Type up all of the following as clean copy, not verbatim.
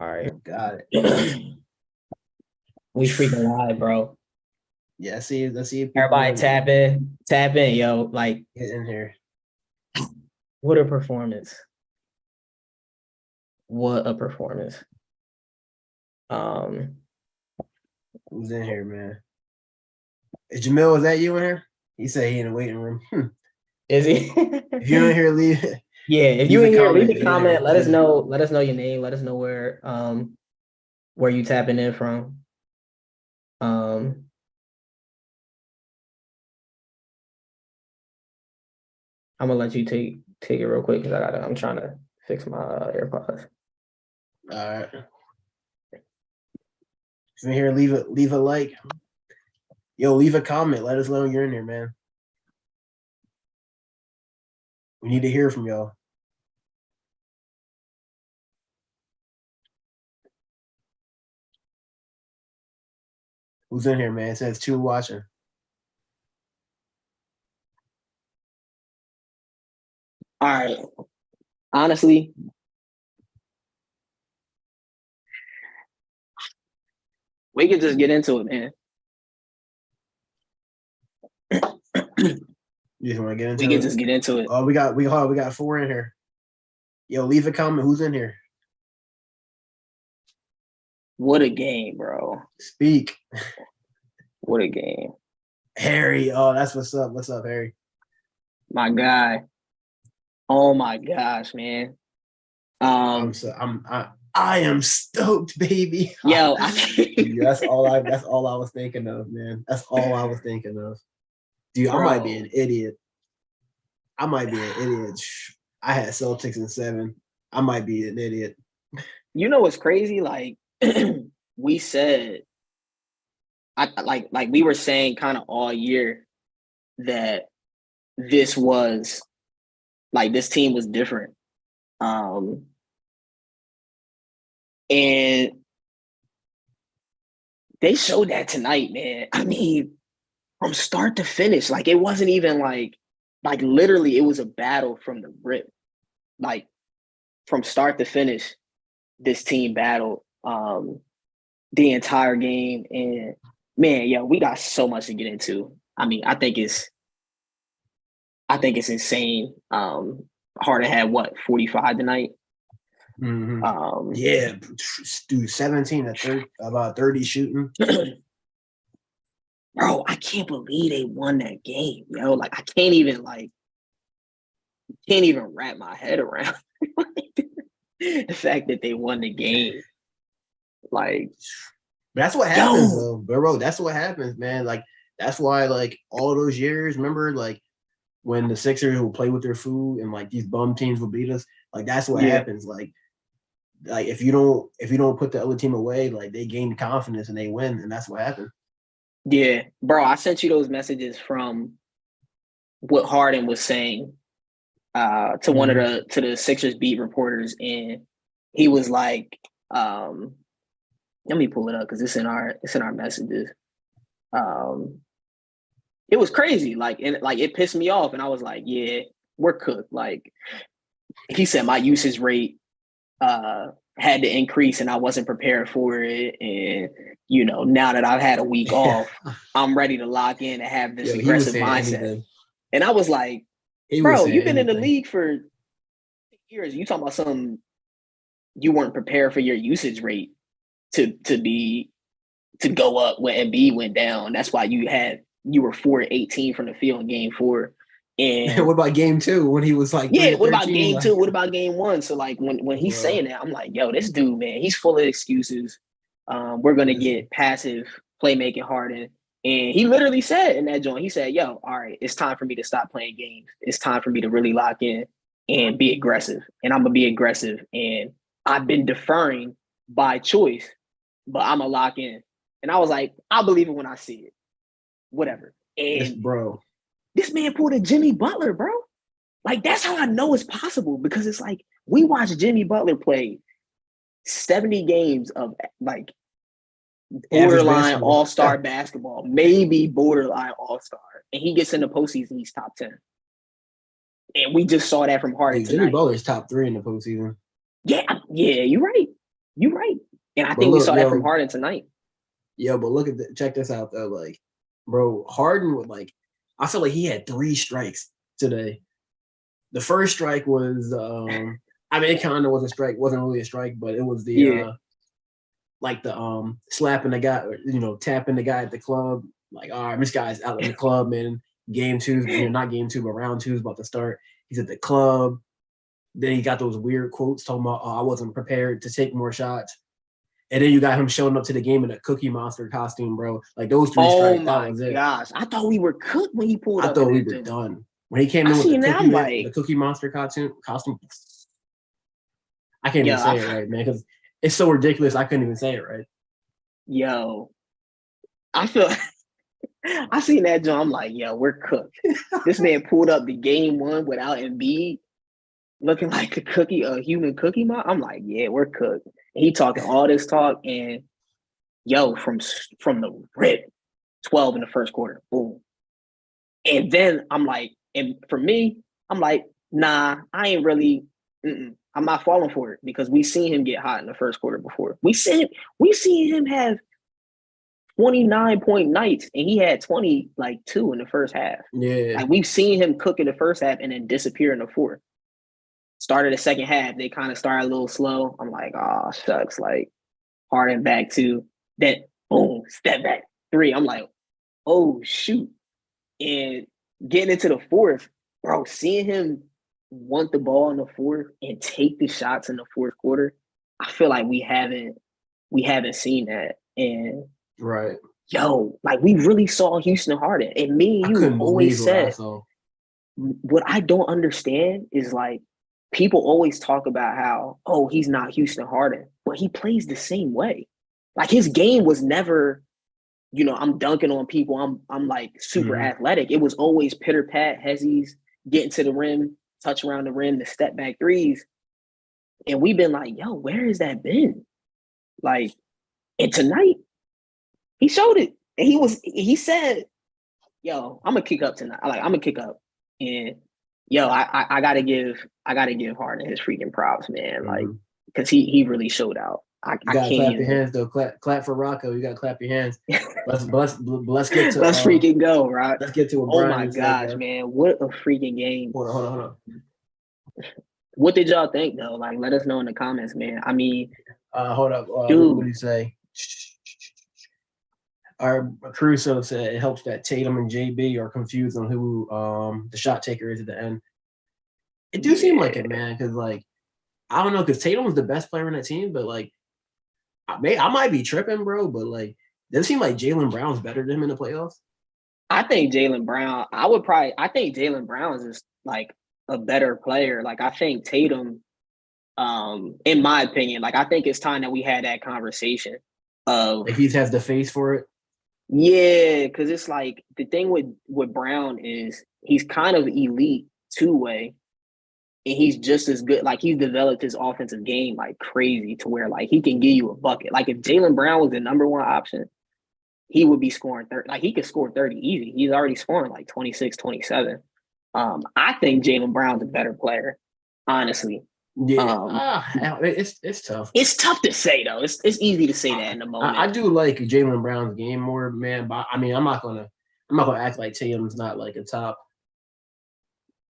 All right. Got it. We freaking live, bro. Yeah, let's see if Everybody tap in, yo. Like, get in here. What a performance. What a performance. Who's in here, man? Is Jamil, is that you in here? He said he in the waiting room. Is he? If you're in here, leave. Yeah, if you in here, leave a comment. Let us know. Let us know your name. Let us know where you tapping in from. I'm gonna let you take it real quick because I'm trying to fix my AirPods. All right. If you're in here, leave a like. Yo, leave a comment. Let us know you're in here, man. We need to hear from y'all. Who's in here, man? It says 2 watching. All right. Honestly, we could just get into it, man. You just want to get into it? We can just get into it. Oh, we got 4 in here. Yo, leave a comment. Who's in here? What a game, bro. Speak. What a game. Harry. Oh, that's what's up. What's up, Harry? My guy. Oh my gosh, man. I am stoked, baby. Yo, that's all I was thinking of, man. That's all I was thinking of. Dude, bro. I might be an idiot. I had Celtics in 7. I might be an idiot. You know what's crazy? Like we said, like we were saying kind of all year that this was like this team was different. And they showed that tonight, man. I mean, from start to finish, like it wasn't even like literally it was a battle from the rip. Like from start to finish, this team battled the entire game. And man, yeah, we got so much to get into. I mean, I think it's insane. Harden had what, 45 tonight? Mm-hmm. Yeah, dude, 17 at 30, about 30 shooting. Bro, I can't believe they won that game, yo. Like, I can't even wrap my head around the fact that they won the game. Like, that's what happens, though, bro. That's what happens, man. Like, that's why, like, all those years, remember, like, when the Sixers will play with their food and like these bum teams will beat us. Like, that's what happens. Like if you don't put the other team away, like they gain confidence and they win, and that's what happened. Yeah, bro. I sent you those messages from what Harden was saying to one of the Sixers beat reporters, and he was like, let me pull it up because it's in our messages. It was crazy, it pissed me off, and I was like, yeah, we're cooked. Like, he said my usage rate had to increase and I wasn't prepared for it. And, you know, now that I've had a week off, I'm ready to lock in and have this aggressive mindset. Anything. And I was like, bro, you've been in the league for years. You talking about something you weren't prepared for your usage rate to go up when Embiid went down. That's why you were 4-18 from the field in game 4. And what about game 2 when he was like, yeah, what about game 2? What about game 1? So like when he's saying that, I'm like, yo, this dude, man, he's full of excuses. We're gonna get passive playmaking Harden. And he literally said in that joint, he said, yo, all right, it's time for me to stop playing games. It's time for me to really lock in and be aggressive. And I'm gonna be aggressive. And I've been deferring by choice, but I'm gonna lock in. And I was like, I'll believe it when I see it. Whatever. And bro. This man pulled a Jimmy Butler, bro. Like, that's how I know it's possible, because it's like we watched Jimmy Butler play 70 games of like borderline all-star basketball, maybe borderline all-star, and he gets in the postseason, he's top 10. And we just saw that from Harden tonight. Jimmy Butler's top 3 in the postseason. Yeah, you're right. You're right. And I But think we look, saw that yo, from Harden tonight. but look at check this out though. Like, bro, Harden would like. I feel like he had 3 strikes today. The first strike was, I mean, it kind of was a strike. Wasn't really a strike, but it was the like the slapping the guy, tapping the guy at the club. Like, all right, this guy's out in the club, man. Game 2, not game 2, but round 2 is about to start. He's at the club. Then he got those weird quotes talking about, "Oh, I wasn't prepared to take more shots." And then you got him showing up to the game in a Cookie Monster costume, bro. Like those 3 strikes, that was it. Oh my gosh, I thought we were cooked when he pulled up. I thought we were done when he came in with the Cookie Monster costume. I can't even say it right, man, because it's so ridiculous. I couldn't even say it right. Yo, I feel. I seen that John. I'm like, yo, we're cooked. This man pulled up the game 1 without Embiid, looking like a human cookie monster. I'm like, yeah, we're cooked. And he talking all this talk, and yo, from the rip, 12 in the first quarter, boom. And then I'm like, and for me, I'm like, nah, I ain't really. I'm not falling for it because we seen him get hot in the first quarter before. We seen him have 29-point nights, and he had 22 in the first half. Yeah, like we've seen him cook in the first half and then disappear in the fourth. Started the second half, they kind of started a little slow. I'm like, oh shucks, like Harden back 2, then boom, step back 3. I'm like, oh shoot, and getting into the fourth, bro, seeing him want the ball in the fourth and take the shots in the fourth quarter, I feel like we haven't seen that. And right. Yo, like we really saw Houston Harden. And me and you always said, what I don't understand is like people always talk about how, oh, he's not Houston Harden, but he plays the same way. Like his game was never, I'm dunking on people. I'm like super athletic. It was always pitter pat, hezzies, getting to the rim, touch around the rim, the step back threes. And we've been like, yo, where has that been? Like, and tonight, he showed it. And he said, yo, I'm gonna kick up tonight. I'm gonna kick up. And yo, I gotta give Harden his freaking props, man. Like, because he really showed out. You gotta clap your hands though. Clap for Rocco. You gotta clap your hands. Let's get to let's freaking go, right? Let's get to what Oh Brian my gosh, man. What a freaking game. Hold on. What did y'all think though? Like, let us know in the comments, man. I mean, hold up. Dude. What did he say? Our Caruso said it helps that Tatum and JB are confused on who the shot taker is at the end. It do seem like it, man, because like I don't know, because Tatum's the best player on that team, but like I might be tripping, bro, but like does it seem like Jaylen Brown's better than him in the playoffs? I think Jaylen Brown. I think Jaylen Brown is just like a better player. Like I think Tatum, in my opinion, like I think it's time that we had that conversation of like he has the face for it. Yeah, because it's like the thing with Brown is he's kind of elite 2-way, and he's just as good. Like he's developed his offensive game like crazy to where like he can give you a bucket. Like if Jaylen Brown was the number 1 option, he would be scoring 30. Like he could score 30 easy. He's already scoring like 26, 27. I think Jaylen Brown's a better player, honestly. Yeah, it's tough. It's tough to say though. It's easy to say that in the moment. I do like Jaylen Brown's game more, man. But I mean, I'm not gonna act like Tatum's not like a top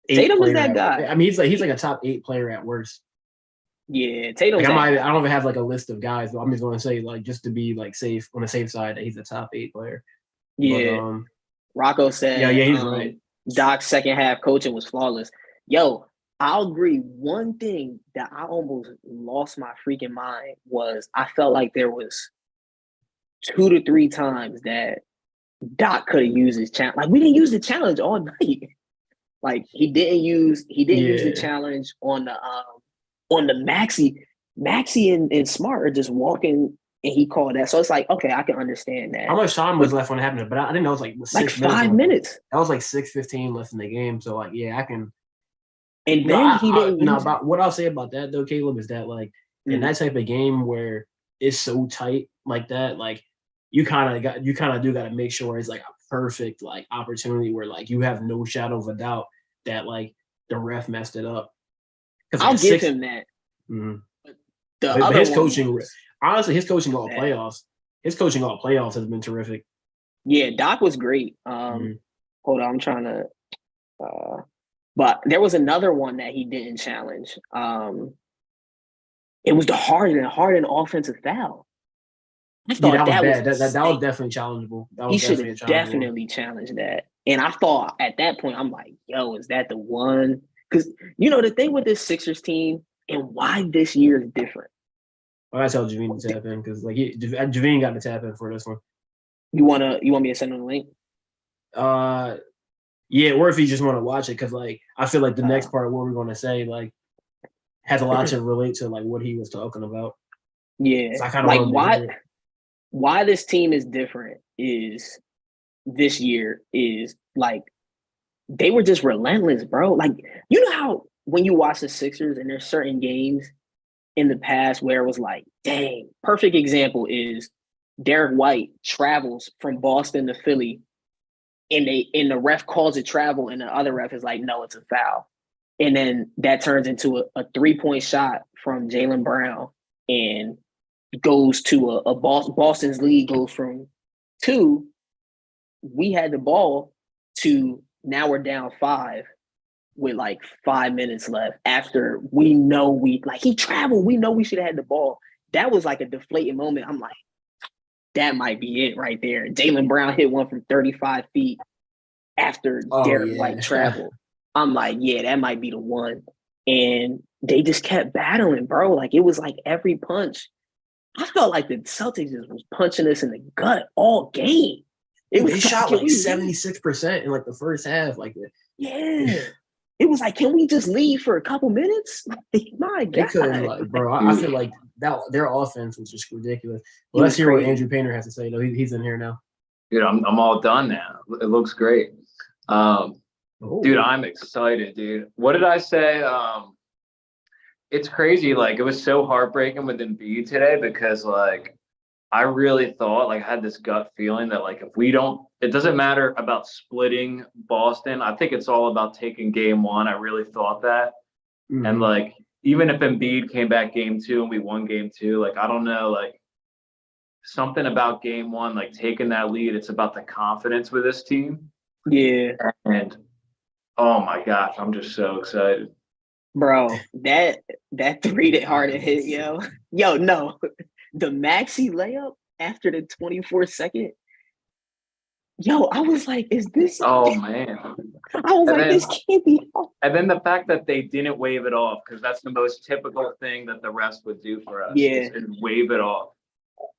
8 Tatum player. Is that guy. I mean, he's like a top 8 player at worst. Yeah, Tatum. Like I don't even have like a list of guys, but I'm just gonna say like just to be like safe on the safe side that he's a top 8 player. Yeah. But, Rocco said, yeah, he's right. Doc's second half coaching was flawless. Yo, I'll agree. One thing that I almost lost my freaking mind was I felt like there was 2 to 3 times that Doc could have used his challenge. Like we didn't use the challenge all night. Like he didn't use the challenge on the Maxey and Smart are just walking. And he called that. So it's like, okay, I can understand that. How much time was left when it happened? But I didn't know it was like 5 minutes. That was like 6:15 left in the game. So like, yeah, I can. And then he didn't use about what I'll say about that though, Caleb, is that like in that type of game where it's so tight like that, like you kind of do got to make sure it's like a perfect like opportunity where like you have no shadow of a doubt that like the ref messed it up. I'll give him that. But his coaching, Honestly, his coaching all playoffs has been terrific. Yeah, Doc was great. Hold on, I'm trying to. But there was another one that he didn't challenge. It was the Harden offensive foul. I thought that was bad. was that was definitely challengeable. He should have definitely challenged that. And I thought at that point, I'm like, yo, is that the one? Because, the thing with this Sixers team and why this year is different. Well, I tell Javine to tap in because Javine got to tap in for this one. You want me to send him the link? Yeah, or if you just want to watch it, because I feel like the next part of what we're going to say has a lot to relate to what he was talking about. Yeah, so I kind of why this team is different is this year is they were just relentless, bro. You know how when you watch the Sixers and there's certain games in the past where it was dang, perfect example is Derek White travels from Boston to Philly and the ref calls it travel and the other ref is like, no, it's a foul. And then that turns into a 3-point shot from Jaylen Brown and goes to a Boston's lead goes from 2, we had the ball, to now we're down 5 with 5 minutes left after we know he traveled. We know we should have had the ball. That was a deflating moment. I'm like, that might be it right there. Jaylen Brown hit one from 35 feet after Derek White traveled. I'm like, yeah, that might be the one. And they just kept battling, bro. It was every punch. I felt like the Celtics just was punching us in the gut all game. They shot 76% in the first half. Yeah. It was can we just leave for a couple minutes? My God. They couldn't, bro. I feel like that their offense was just ridiculous. Well, let's hear what Andrew Painter has to say. No, he's in here now. Dude, I'm all done now. It looks great. Dude, I'm excited, dude. What did I say? It's crazy. It was so heartbreaking with Embiid today because I really thought I had this gut feeling that if we don't, it doesn't matter about splitting Boston. I think it's all about taking game 1. I really thought that. Mm-hmm. And even if Embiid came back game 2 and we won game 2, I don't know, something about game 1, taking that lead. It's about the confidence with this team. Yeah. And oh my gosh, I'm just so excited. Bro, that 3 that Harden hit, yo, no. The Maxey layup after the 24-second, yo, I was like, is this? Oh, man. I was this can't be. And then the fact that they didn't wave it off, because that's the most typical thing that the refs would do for us. Yeah. Is wave it off.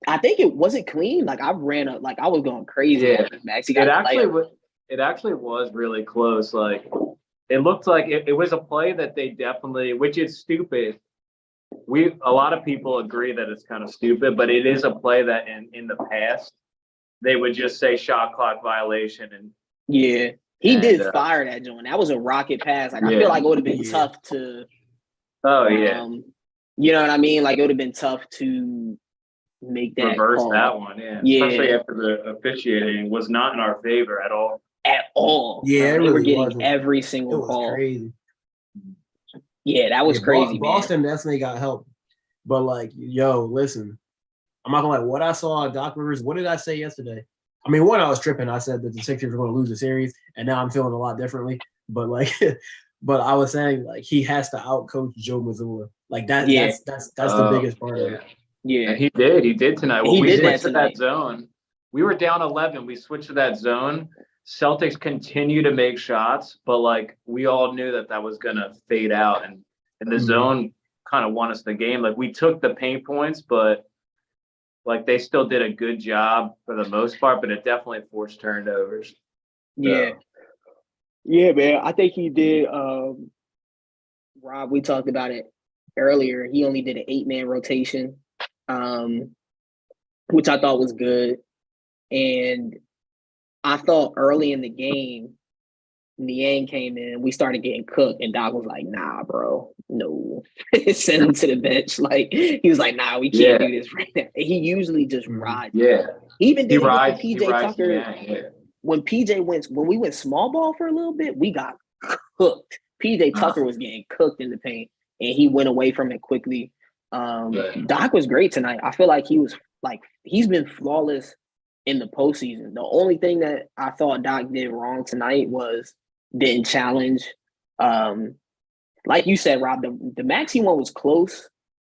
I think it wasn't clean. I ran up, I was going crazy. Yeah. Maxey got it actually was really close. It looked like it was a play that they definitely, which is stupid. A lot of people agree that it's kind of stupid, but it is a play that in the past they would just say shot clock violation. And yeah, he did fire that joint. That was a rocket pass. I feel like it would have been tough to. Oh yeah. You know what I mean? It would have been tough to make that reverse call. That one. Yeah. Especially after the officiating was not in our favor at all. At all. Yeah, they were getting every single call. Crazy. Yeah, that was crazy. Boston definitely got help. But yo, listen, I'm not gonna lie. What I saw at Doc Rivers, what did I say yesterday? I mean, I was tripping. I said that the Sixers were going to lose the series, and now I'm feeling a lot differently. But but I was saying he has to outcoach Joe Mazzulla. That's the biggest part of it. Yeah, and he did tonight. Well, we switched to that zone. We were down 11. We switched to that zone. Celtics continue to make shots, but we all knew that was gonna fade out, and the zone kind of won us the game. We took the paint points, but they still did a good job for the most part, but it definitely forced turnovers. Yeah. Yeah, man. I think he did. Rob, we talked about it earlier. He only did an 8-man rotation, which I thought was good. And I thought early in the game, Niang came in, we started getting cooked, and Doc was like, nah, bro, no. Send him to the bench. He was like, nah, we can't do this right now. And he usually just rides. Yeah. He even did it with PJ Tucker. Yeah. When we went small ball for a little bit, we got cooked. PJ Tucker was getting cooked in the paint, and he went away from it quickly. Doc was great tonight. I feel like he's been flawless in the postseason. The only thing that I thought Doc did wrong tonight was didn't challenge. Like you said, Rob, the Maxey one was close.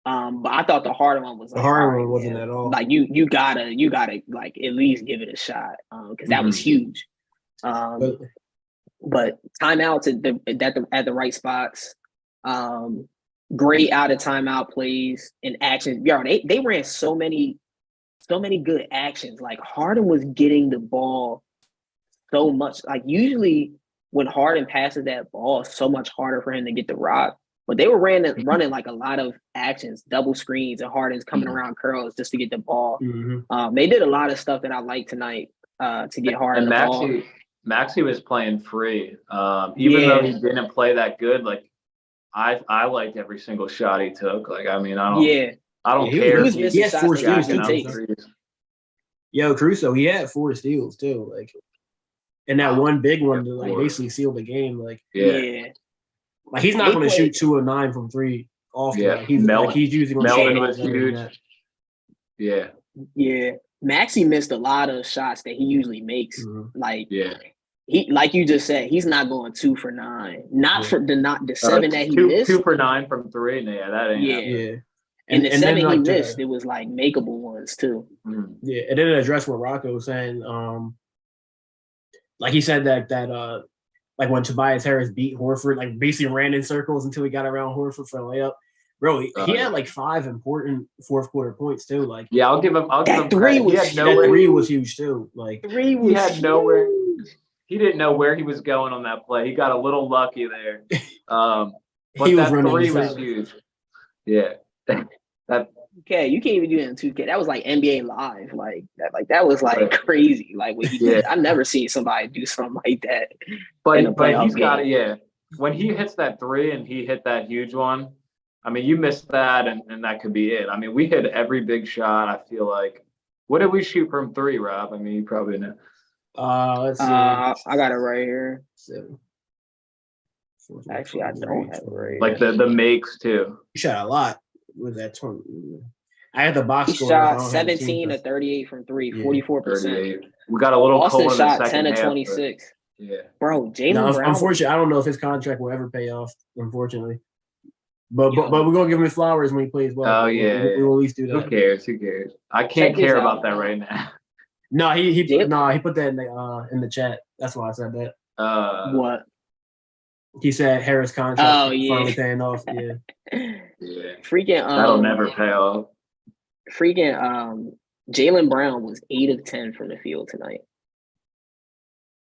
But I thought the harder one was the harder one wasn't at all. Like you gotta like at least give it a shot. Because that was huge. But timeouts at the right spots. Great out of timeout plays and actions. Yeah, they ran so many good actions. Like Harden was getting the ball so much. Like usually when Harden passes that ball, it's so much harder for him to get the rock. But they were running like a lot of actions, double screens, and Harden's coming around curls just to get the ball. They did a lot of stuff that I liked tonight to get Harden the ball. Maxey was playing free. Even though he didn't play that good, like I liked every single shot he took. Like, I mean, I don't care. He had 4 steals too. Yo, Caruso, he had 4 steals too. Like, and that one big one to like basically seal the game. Like, like he's not going to shoot 2 of 9 from 3 often. Yeah, like, he's using Melvin was huge. Yeah. Maxey missed a lot of shots that he usually makes. He, like you just said, he's not going 2 for 9. Not for the 7 that he missed. 2 for 9 from 3. Yeah, that ain't happening. And the 7 he missed, it was like makeable ones too. Yeah, and then to address what Rocco was saying, like he said that like when Tobias Harris beat Horford, like basically ran in circles until he got around Horford for a layup. Bro, he had like 5 important fourth quarter points too. Like, I'll give him. That 3 was huge too. Like, 3 was he didn't know where he was going on that play. He got a little lucky there. But he was that 3 was huge. Yeah. Okay, you can't even do that in 2K. That was like NBA Live, that was like crazy. Like what he did, I've never seen somebody do something like that. But he's got it. Yeah, when he hits that 3 and he hit that huge one, I mean, you missed that, and that could be it. I mean, we hit every big shot. I feel like. What did we shoot from 3, Rob? I mean, you probably know. Let's see. I got it right here. 7. Actually, I don't have it right here. Like the makes too. You shot a lot with that 20. I had the box score. He shot 17 to 38 from 3, 44%. We got a little Austin cold in shot the second 10 to half, 26. Yeah, bro, Jaylen Brown. Unfortunately, I don't know if his contract will ever pay off. Unfortunately, but we're gonna give him his flowers when he plays well. Oh yeah, we'll at least do that. Who cares? I can't care about that right now. No, he put that in the chat. That's why I said that. What? He said Harris contract finally paying off. Yeah. Freaking that'll never pay off. Freaking Jaylen Brown was 8 of 10 from the field tonight.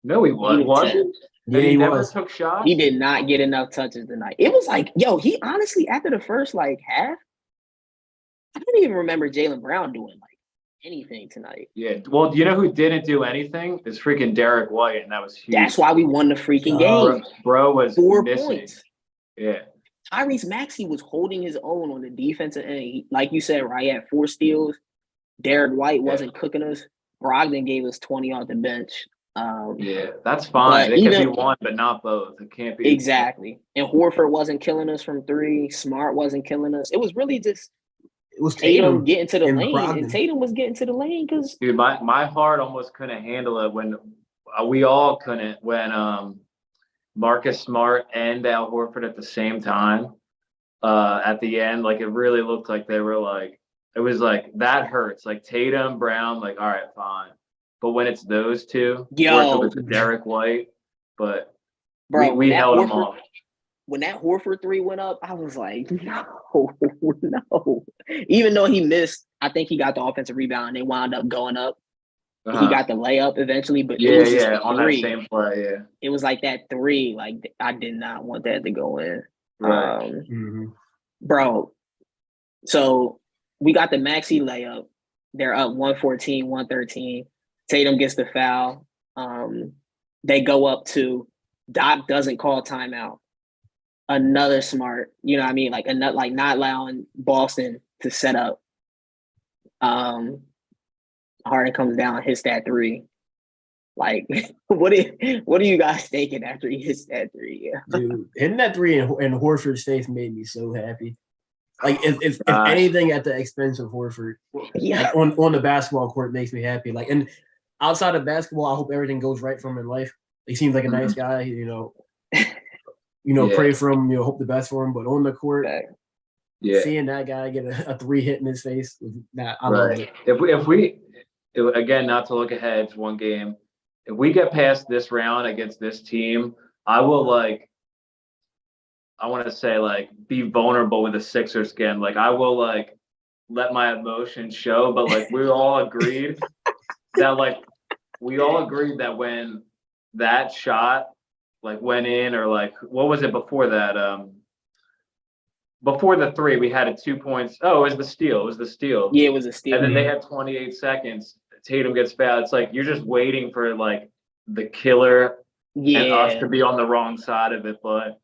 No, he wasn't. Yeah, he never took shots. He did not get enough touches tonight. It was like, he honestly after the first half, I don't even remember Jaylen Brown doing anything tonight. Yeah. Well, you know who didn't do anything? Is freaking Derek White, and that was huge. That's why we won the freaking game. Bro was 4 missing. points. Yeah. Tyrese Maxey was holding his own on the defensive end. Like you said, right? He had 4 steals. Derek White wasn't cooking us. Brogdon gave us 20 off the bench. That's fine. It can be one, but not both. It can't be exactly. And Horford wasn't killing us from 3. Smart wasn't killing us. It was really just Tatum getting to the lane, and Tatum was getting to the lane because dude, my heart almost couldn't handle it when we all couldn't when Marcus Smart and Al Horford at the same time at the end. Like it really looked like they were it was that hurts. Like Tatum, Brown, all right, fine. But when it's those two, or if it's Derek White, but bro, we held them off. When that Horford 3 went up, I was like, no. Even though he missed, I think he got the offensive rebound and they wound up going up. He got the layup eventually, but it was just on that same play, It was like that 3, I did not want that to go in. Right. Bro, so we got the Maxey layup. They're up 114, 113. Tatum gets the foul. They go up 2. Doc doesn't call timeout. Another Smart, you know what I mean? Not allowing Boston to set up. Harden comes down, hits that 3. What are you guys thinking after he hits that 3? Yeah. Dude, hitting that 3 in Horford's face made me so happy. Like if anything at the expense of Horford, like on the basketball court makes me happy. Like, and outside of basketball, I hope everything goes right for him in life. He seems like a nice guy, pray for him, hope the best for him. But on the court, seeing that guy get a 3 hit in his face, I love it. If we again, not to look ahead, it's one game. If we get past this round against this team, I will I want to say be vulnerable with the Sixers again. Like I will let my emotions show, but we all agreed that when that shot went in, or what was it before that? Before the 3, we had 2 points. Oh, it was the steal. Yeah, it was a steal. And then they had 28 seconds. Tatum gets fouled. It's you're just waiting for the killer and us to be on the wrong side of it, but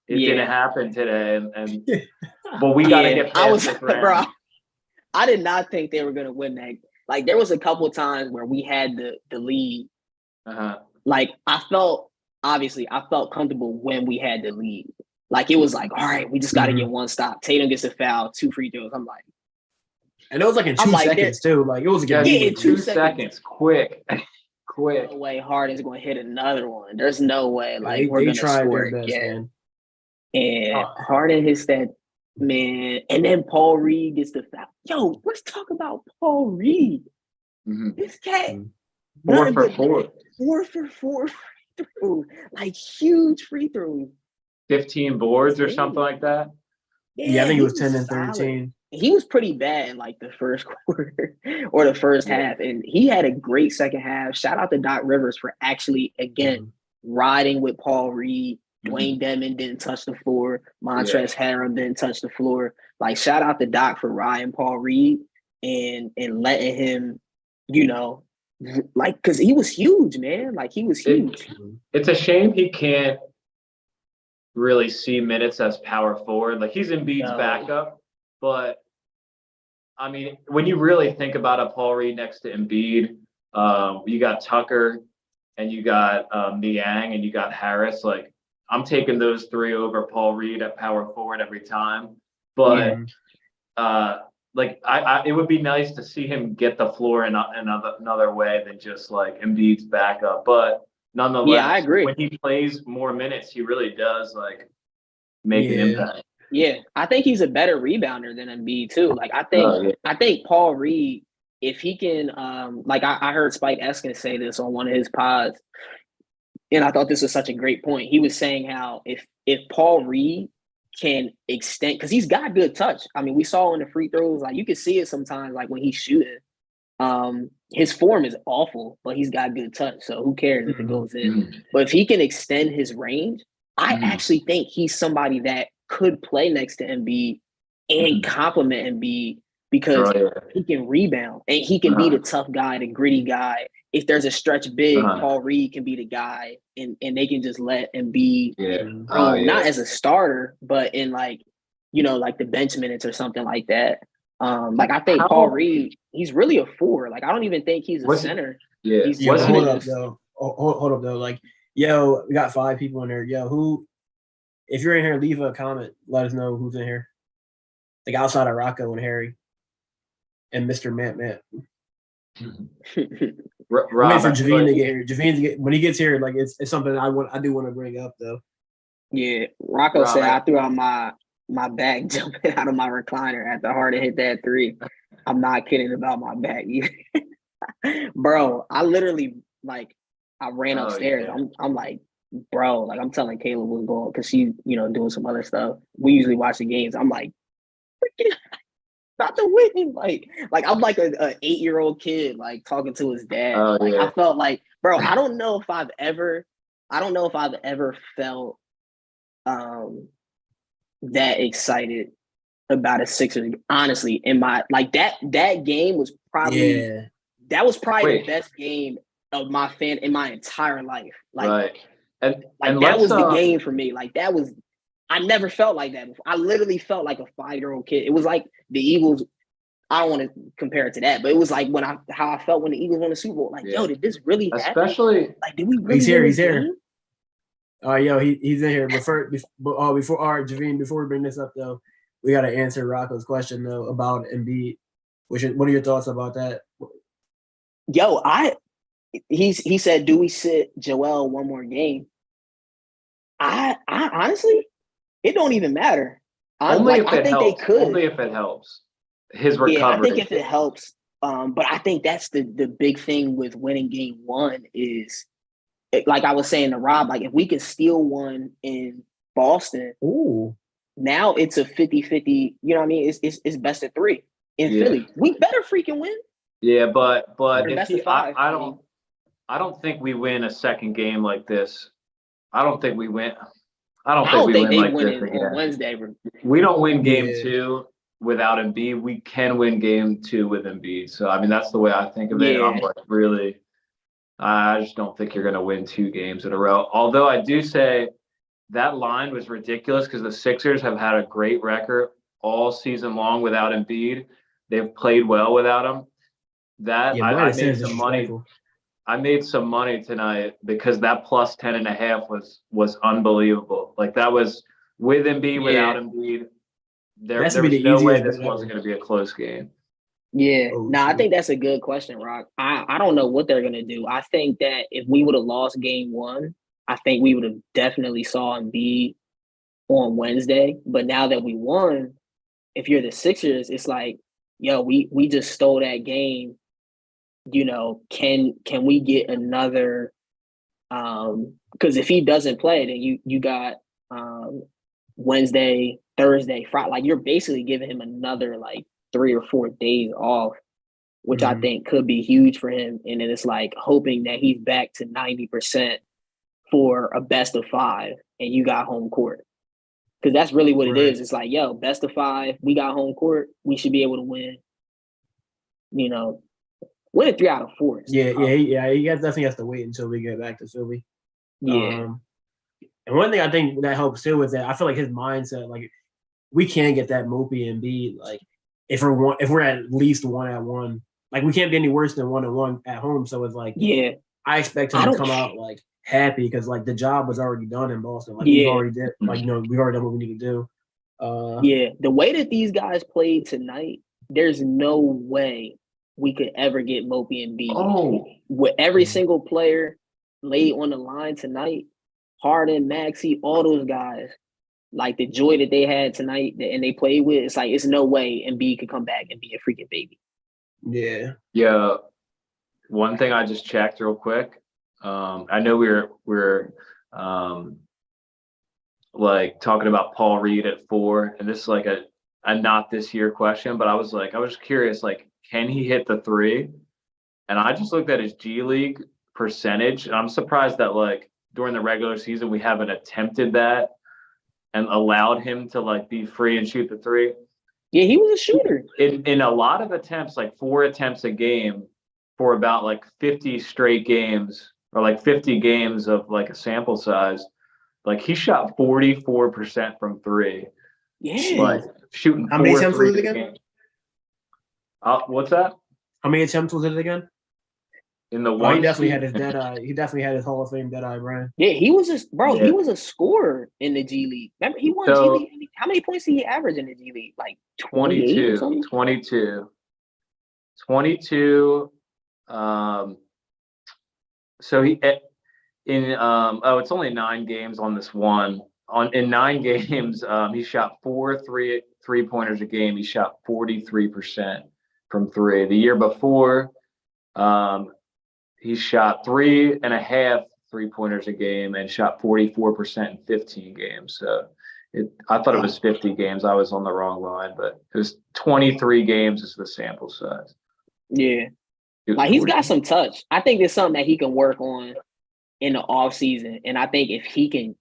it didn't happen today. And but we got to get past this round. Bro, I did not think they were gonna win that. There was a couple of times where we had the lead. I felt comfortable when we had the lead. It was all right, we just got to get one stop. Tatum gets a foul, 2 free throws. I'm like, and it was in 2 seconds too. It was in 2 seconds, quick. No way Harden's going to hit another one. There's no way. We're going to score again. And Harden hits that, man. And then Paul Reed gets the foul. Yo, let's talk about Paul Reed. This cat. 4 for 4. 4 for 4 free throws. Huge free throws. 15 boards or something like that. Yeah, I think it was 10 and 13. Solid. He was pretty bad in the first quarter or the first half, and he had a great second half. Shout out to Doc Rivers for actually riding with Paul Reed. Dwayne Dedmon didn't touch the floor. Montrezl Harrell didn't touch the floor. Shout out to Doc for riding Paul Reed and letting him, because he was huge, man. He was huge. It's a shame he can't really see minutes as power forward. He's Embiid's backup, but I mean, when you really think about a Paul Reed next to Embiid, you got Tucker and you got Niang and you got Harris. I'm taking those 3 over Paul Reed at power forward every time. But it would be nice to see him get the floor in another way than just Embiid's backup. But nonetheless, I agree. When he plays more minutes, he really does make an impact. Yeah, I think he's a better rebounder than Embiid too. I think Paul Reed, if he can, I heard Spike Eskin say this on one of his pods, and I thought this was such a great point. He was saying how if Paul Reed can extend, because he's got good touch. I mean, we saw in the free throws, you can see it sometimes, when he's shooting. His form is awful, but he's got good touch. So who cares if it goes in? But if he can extend his range, I actually think he's somebody that could play next to Embiid and complement Embiid, because he can rebound and he can be the tough guy, the gritty guy. If there's a stretch big, Paul Reed can be the guy, and they can just let Embiid not as a starter, but in the bench minutes or something like that. I think Paul Reed, he's really a 4. I don't even think he's a center. Hold up though. Yo, we got 5 people in there. Yo, if you're in here, leave a comment. Let us know who's in here. Outside of Rocco and Harry and Mr. Matt. Wait for Javine to get here. When he gets here, it's something I do want to bring up though. Yeah, Rocco said I threw out my back jumping out of my recliner after Harden hit that 3. I'm not kidding about my back either. Bro, I literally I ran upstairs. I'm like, bro, I'm telling Caleb what's going on, because she's doing some other stuff. We usually watch the games. I'm like, freaking about to win. I'm like an 8-year-old kid talking to his dad. I felt bro, I don't know if I've ever felt that excited about a Sixers. Honestly, in my that game was probably the best game of my in my entire life. And that was the game for me. I never felt like that before. I literally felt like a 5-year-old kid. It was like the Eagles. I don't want to compare it to that, but it was how I felt when the Eagles won the Super Bowl. Yo, did this really happen? Especially, did we really? He's here. Yo, he's in here. Before all right, Javine, before we bring this up though, we got to answer Rocco's question though about Embiid. What are your thoughts about that? Yo, he said, do we sit Joel one more game? I honestly, it don't even matter. I think they could. Only if it helps. His recovery. Yeah, I think if it helps. But I think that's the big thing with winning game one is, like I was saying to Rob, like if we can steal one in Boston, now it's a 50-50, you know what I mean? It's best of three in Philly. We better freaking win. Yeah, but best of five, I don't think we win a second game like this. I don't think we win. I don't think they win like win this again. On Wednesday. We don't win game two without Embiid. We can win game two with Embiid. So I mean that's the way I think of it. I'm like really, I just don't think you're going to win 2 games in a row. Although I do say that line was ridiculous because the Sixers have had a great record all season long without Embiid. They've played well without him. I made some money. I made some money tonight because that plus 10.5 was unbelievable. Like that was with Embiid, without Embiid. There was no way this wasn't going to be a close game. Yeah. I think that's a good question, Rock. I don't know what they're going to do. I think that if we would have lost game one, I think we would have definitely saw Embiid on Wednesday. But now that we won, if you're the Sixers, it's like, yo, we just stole that game. You know, can we get another? Because if he doesn't play, then you got Wednesday, Thursday, Friday. Like you're basically giving him another like 3 or 4 days off, which I think could be huge for him. And then it's like hoping that he's back to 90% for a best of 5, and you got home court. Because that's really what it is. It's like, yo, best of 5, we got home court. We should be able to win. You know. Win 3 out of 4. Yeah. He definitely has to wait until we get back to Philly. Yeah. And one thing I think that helps too is that I feel like his mindset, like we can't get that mopey and be like if we're at least 1-1, like we can't be any worse than 1-1 at home. So it's like I expect him to come out like happy because like the job was already done in Boston. Like we've already did, like we've already done what we need to do. The way that these guys played tonight, there's no way we could ever get Mopey and B. With every single player laid on the line tonight, Harden, Maxey, all those guys, like the joy that they had tonight and they played with, it's like it's no way Embiid could come back and be a freaking baby. Yeah. One thing I just checked real quick. I know we're like talking about Paul Reed at 4, and this is like a not this year question, but I was curious, like, can he hit the 3? And I just looked at his G League percentage, and I'm surprised that like during the regular season we haven't attempted that and allowed him to like be free and shoot the 3. Yeah, he was a shooter. In a lot of attempts, like 4 attempts a game for about like 50 straight games or like 50 games of like a sample size, like he shot 44% from 3. Yeah. Like shooting How many attempts was it again? Games. What's that? How many attempts was it again? In the one, he definitely had his dead eye. He definitely had his Hall of Fame dead eye, Brian. Yeah, he was he was a scorer in the G League. Remember, he won G League. How many points did he average in the G League? Like 22. So he it's only 9 games on this one. In 9 games, he shot 4 3-pointers a game. He shot 43% from 3. The year before, he shot 3.5 3-pointers a game and shot 44% in 15 games. So I thought it was 50 games. I was on the wrong line, but it was 23 games is the sample size. Yeah. Like he's got some touch. I think it's something that he can work on in the off season. And I think if he can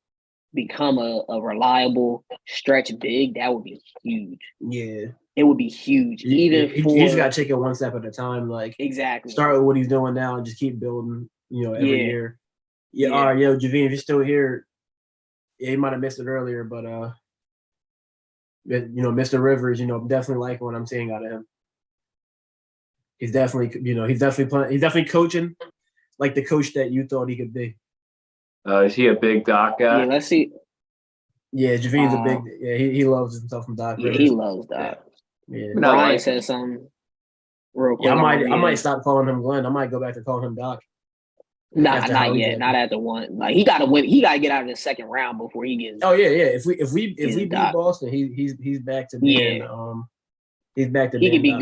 become a reliable stretch big, that would be huge. Yeah. It would be huge. He just got to take it one step at a time. Like exactly. Start with what he's doing now and just keep building, every year. Yeah. All right, yo, Javine, if you're still here, he might have missed it earlier, but Mr. Rivers, definitely like what I'm seeing out of him. He's definitely, he's definitely coaching like the coach that you thought he could be. Is he a big Doc guy? Yeah, let's see. Yeah, Javeen's a big. Yeah, he loves himself from Doc Yeah, Rivers. he loves Doc. Yeah. Brian said something real quick. Yeah, I might stop calling him Glenn. I might go back to calling him Doc. Nah, not yet. Not at the one. Like he gotta win. He gotta get out of the second round before he gets. Oh yeah. If we beat Doc. Boston, he's back to being he's back to he being could be Doc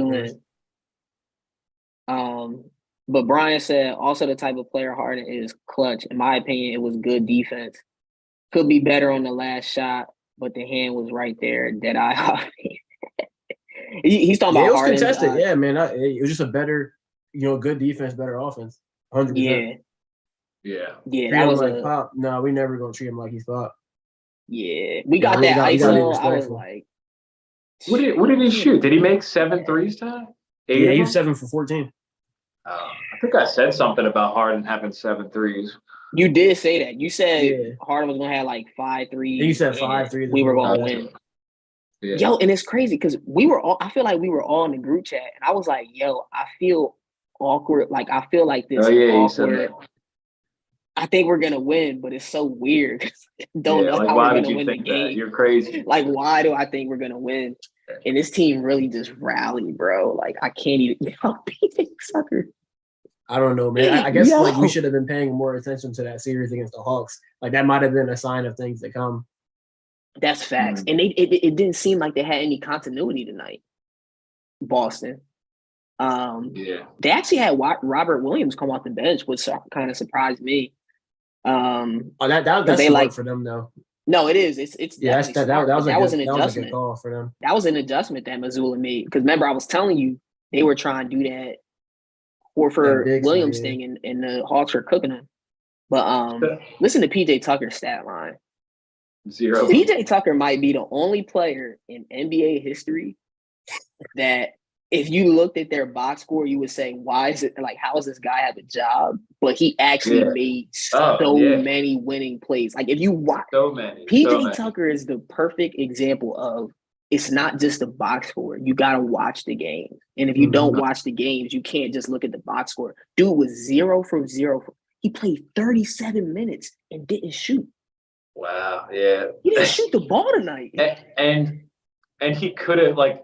Glenn. But Brian said also the type of player Harden is clutch. In my opinion, it was good defense. Could be better on the last shot, but the hand was right there. Dead eye. He's talking about. It was Harden's, contested. Yeah, man. It was just a better, good defense, better offense. 100%. Yeah. That was like Pop. No, we never gonna treat him like he's Pop. Yeah, we got that ISO. I was like, what did he shoot? Did he make 7 threes tonight? Yeah, he was 7 for 14. I think I said something about Harden having 7 threes. You did say that. You said Harden was gonna have like 5 threes. And you said 5 threes. We were gonna win. Yeah. Yo, and it's crazy because I feel like we were all in the group chat, and I was like, yo, I feel awkward. Like I feel like this awkward. I think we're gonna win, but it's so weird. Don't know how we're gonna win the game. You're crazy. Like, why do I think we're gonna win? And this team really just rallied, bro. Like, I can't even. PJ Tucker. I don't know, man. I guess like we should have been paying more attention to that series against the Hawks. Like that might have been a sign of things to come. That's facts. And it didn't seem like they had any continuity tonight. Boston. They actually had Robert Williams come off the bench, which kind of surprised me. That's smart for them though. No, it is. It's that was an adjustment. That was a good call for them. That was an adjustment that Missoula made. Because remember, I was telling you they were trying to do that Horford Williams thing, and the Hawks were cooking them. But listen to PJ Tucker's stat line. 0. PJ Tucker might be the only player in NBA history that if you looked at their box score, you would say, why is it like, how does this guy have a job? But he actually made so many winning plays. Like if you watch PJ Tucker is the perfect example of it's not just the box score. You got to watch the game. And if you don't watch the games, you can't just look at the box score. Dude was 0 from 0. He played 37 minutes and didn't shoot. Wow. Yeah. He didn't shoot the ball tonight. And he could have, like,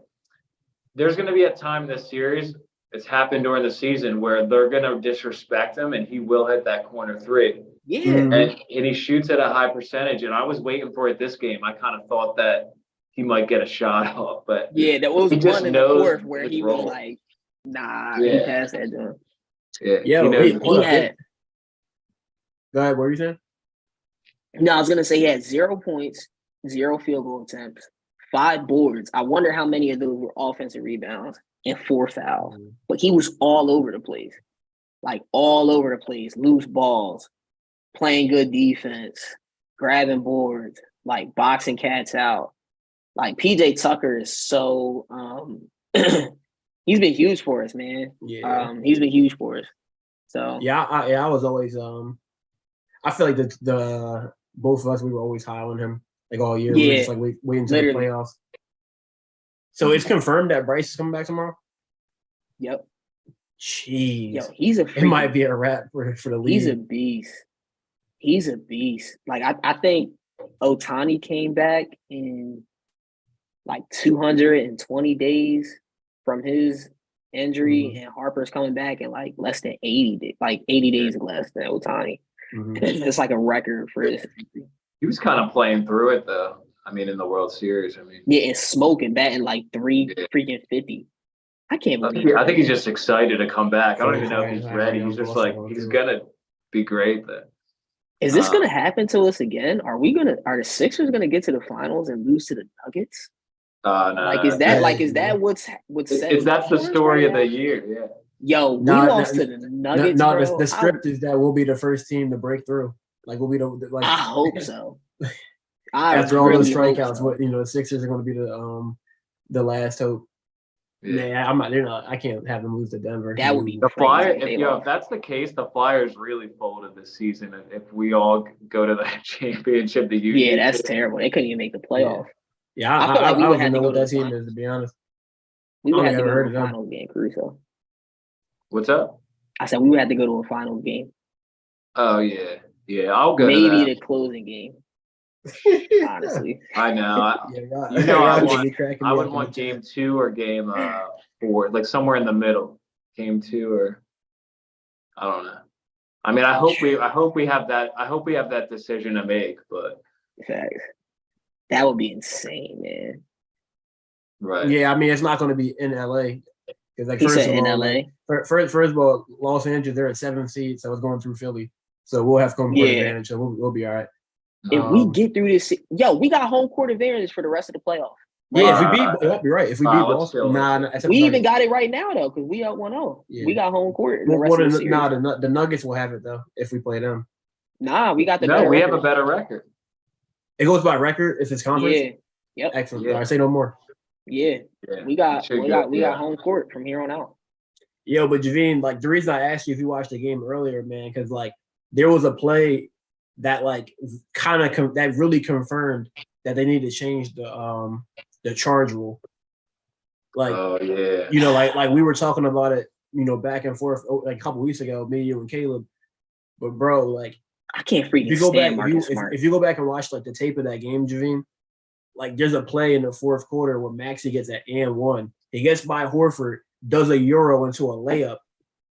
there's going to be a time in this series, it's happened during the season, where they're going to disrespect him and he will hit that corner 3. Yeah. And he shoots at a high percentage. And I was waiting for it this game. I kind of thought that he might get a shot off. But yeah, there was one in the fourth where he was like, nah, he passed that to him. Yeah. He had. Go ahead, what were you saying? No, I was gonna say he had 0 points, 0 field goal attempts, 5 boards. I wonder how many of those were offensive rebounds and 4 fouls. But he was all over the place, like all over the place, loose balls, playing good defense, grabbing boards, like boxing cats out. Like PJ Tucker is so he's been huge for us, man. Yeah. He's been huge for us. So I was always I feel like the both of us, we were always high on him like all year. We were just like waiting to the playoffs. So it's confirmed that Bryce is coming back tomorrow? Yep. Jeez. Yo, he's it might be a wrap for the league. He's a beast. Like I think Ohtani came back in like 220 days from his injury, and Harper's coming back in like less than 80 days less than Ohtani. It's like a record for his. He was kind of playing through it though. I mean, in the World Series. I mean, and smoking, batting like 350. I can't believe. I think he's just excited to come back. I don't even know if he's ready. He's just like he's gonna be great. But is this gonna happen to us again? Are the Sixers gonna get to the finals and lose to the Nuggets? No. Like is that what's set? That's the story of the year. Yeah. Yo, we lost to the Nuggets. The script is that we'll be the first team to break through. Like we'll be I hope so. After all those strikeouts, the Sixers are going to be the last hope. Yeah, I can't have them lose to Denver. That would be the Flyers. If that's the case, the Flyers really folded this season. If we all go to the championship, that's terrible. They couldn't even make the playoff. Yeah, I feel like we would have to go to that team is, to be honest. We would have to go to a finals game, Caruso. What's up? I said we would have to go to a finals game. Oh yeah. I'll go. Maybe the closing game. honestly. I know. You know, I would want game 2 or game 4, like somewhere in the middle. Game 2 or I don't know. I mean, I hope we have that decision to make, but facts. That would be insane, man. Right. Yeah, I mean, it's not going to be in LA. Because like, He said in LA. First of all, Los Angeles, they're at 7th seed, so it's going through Philly. So we'll have home court advantage, so we'll be all right. If we get through this, we got home court advantage for the rest of the playoff. Yeah, if we beat, you're right. If we beat Boston, we even got it right now though, because we up 1-0. Yeah. We got home court. In the rest of the series. The Nuggets will have it though if we play them. Nah, we got the. No, we have a better record. It goes by record if it's conference. Yeah. Yep. Excellent. Yeah. All right, say no more. Yeah. We got home court from here on out. Yo, but Javine, like the reason I asked you if you watched the game earlier, man, because like there was a play that like kind of that really confirmed that they need to change the charge rule. Like, you know, like we were talking about it, you know, back and forth like a couple weeks ago, me, you, and Caleb. But bro, like I can't freaking stand Marcus Smart. If you go back and watch like the tape of that game, Javine, like there's a play in the fourth quarter where Maxey gets at and 1. He gets by Horford, does a euro into a layup,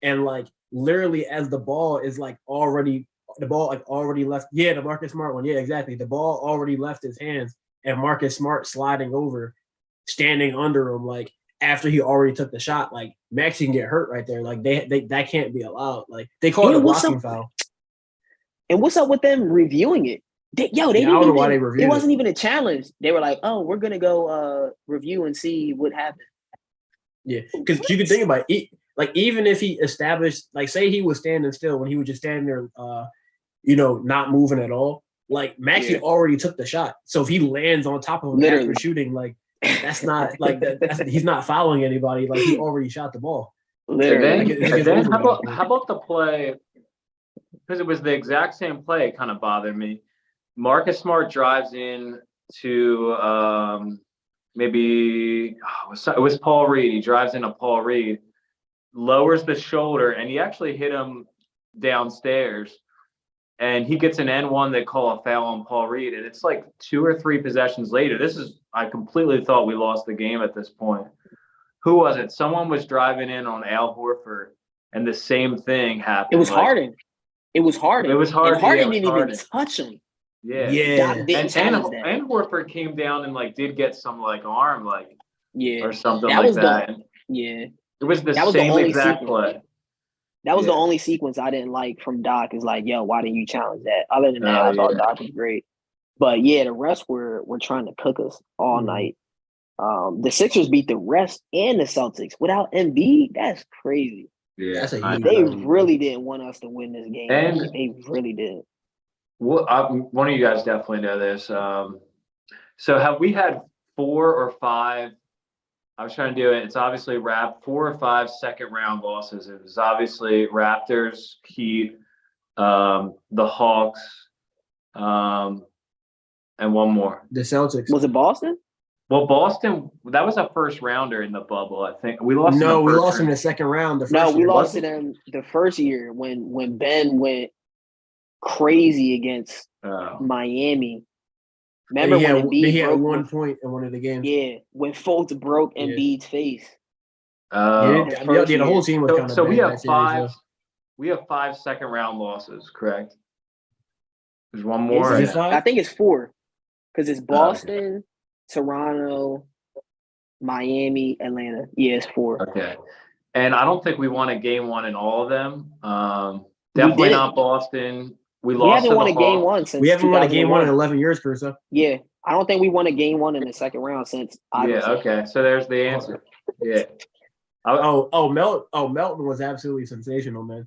and like literally as the ball is like already left. Yeah, the Marcus Smart one. Yeah, exactly. The ball already left his hands, and Marcus Smart sliding over, standing under him, like after he already took the shot. Like Maxey can get hurt right there. Like they that can't be allowed. Like they call it a blocking foul. And what's up with them reviewing it? They didn't I don't know why they reviewed it. It wasn't even a challenge. They were like, "Oh, we're gonna go review and see what happened." Yeah, because you can think about it. Like even if he established, like say he was standing still when he was just standing there, you know, not moving at all. Like Maxey already took the shot, so if he lands on top of him after shooting, like that's not like he's not fouling anybody. Like he already shot the ball. Literally. And then how about the play? Because it was the exact same play. It kind of bothered me. Marcus Smart drives in to it was Paul Reed. He drives into Paul Reed, lowers the shoulder, and he actually hit him downstairs. And he gets an N1. They call a foul on Paul Reed, and it's like 2 or 3 possessions later. I completely thought we lost the game at this point. Who was it? Someone was driving in on Al Horford, and the same thing happened. It was Harden. It was Harden. And Harden didn't even touch him. Yeah. And Horford came down and like did get some like arm or something like that. It was the same exact play. That was the only sequence I didn't like from Doc. Is like, yo, why didn't you challenge that? Other than that, I thought Doc was great. But yeah, the rest were trying to cook us all night. The Sixers beat the rest and the Celtics without Embiid. That's crazy. Yeah, they really didn't want us to win this game. And they really did. Well, one of you guys definitely know this. So have we had 4 or 5? I was trying to do it. It's obviously 4 or 5 second round losses. It was obviously Raptors, Heat, the Hawks, and one more. The Celtics. Was it Boston? Well, Boston, that was a first rounder in the bubble, I think. We lost. No, we lost in the second round. We lost it in the first year when Ben went crazy against Miami. Remember when Embiid he had 1 point in one of the games? Yeah, when Fultz broke Embiid's face. The whole team was kind of. So we have 5. We have 5 second round losses, correct? There's one more. I think it's 4 because it's Boston, Toronto, Miami, Atlanta. Yeah, it's 4. Okay, and I don't think we won a game 1 in all of them. Definitely not Boston. We haven't won a game 1 since. We haven't won a game 1 in 11 years, Caruso. Yeah, I don't think we won a game 1 in the second round since. Okay, so there's the answer. Yeah. Melton was absolutely sensational, man.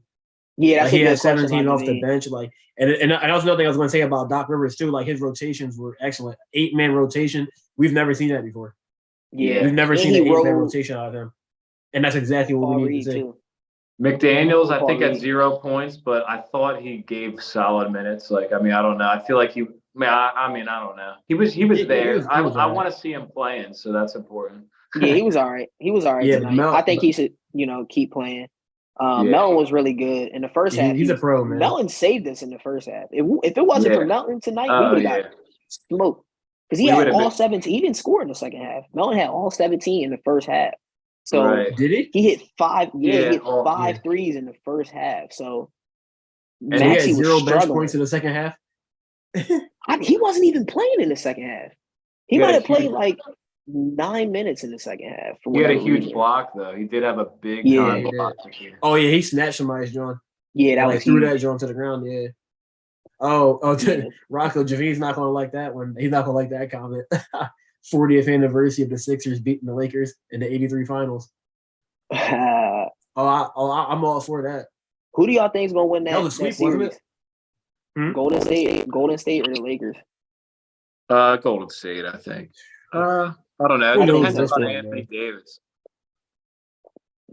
Yeah, he had 17 off the bench, and that was another thing I was going to say about Doc Rivers too. Like his rotations were excellent. 8-man rotation. We've never seen that before. Yeah, we've never seen an 8-man rotation out of him, and that's exactly what we need to see. McDaniels, I think, had 0 points, but I thought he gave solid minutes. I don't know. I feel like I don't know. He was there. I want to see him playing, so that's important. Yeah, he was all right. Yeah, tonight. I think he should, keep playing. Melton was really good in the first half. He's a pro, man. Melton saved us in the first half. If it wasn't for Melton tonight, we would have got smoked. Because he had all 17. He didn't score in the second half. Melton had all 17 in the first half. So did he? He hit five. Yeah, he hit five threes in the first half. So and he had 0 bench points in the second half. He wasn't even playing in the second half. He might have played like 9 minutes in the second half. He had a huge block though. He did have a big time block. Oh yeah, he snatched somebody's joint. Yeah, that was threw that joint to the ground. Yeah. Rocco Javier's not gonna like that one. He's not gonna like that comment. 40th anniversary of the Sixers beating the Lakers in the '83 finals. I'm all for that. Who do y'all think is gonna win that sweep, series? Golden State or the Lakers? Golden State, I think. I don't know. It depends on Anthony Davis.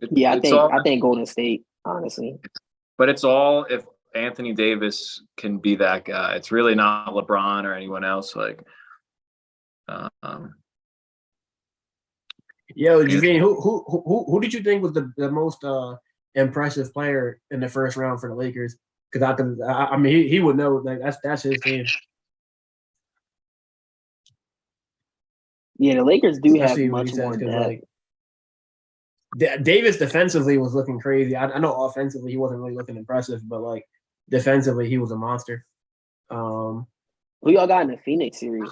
I think Golden State, honestly. But it's all if Anthony Davis can be that guy. It's really not LeBron or anyone else. Like, Javine, who did you think was the most impressive player in the first round for the Lakers? Because I mean, he would know. Like that's his team. Yeah, the Lakers do have much more depth. Davis defensively was looking crazy. I know offensively he wasn't really looking impressive, but like defensively he was a monster. Who y'all got in the Phoenix series?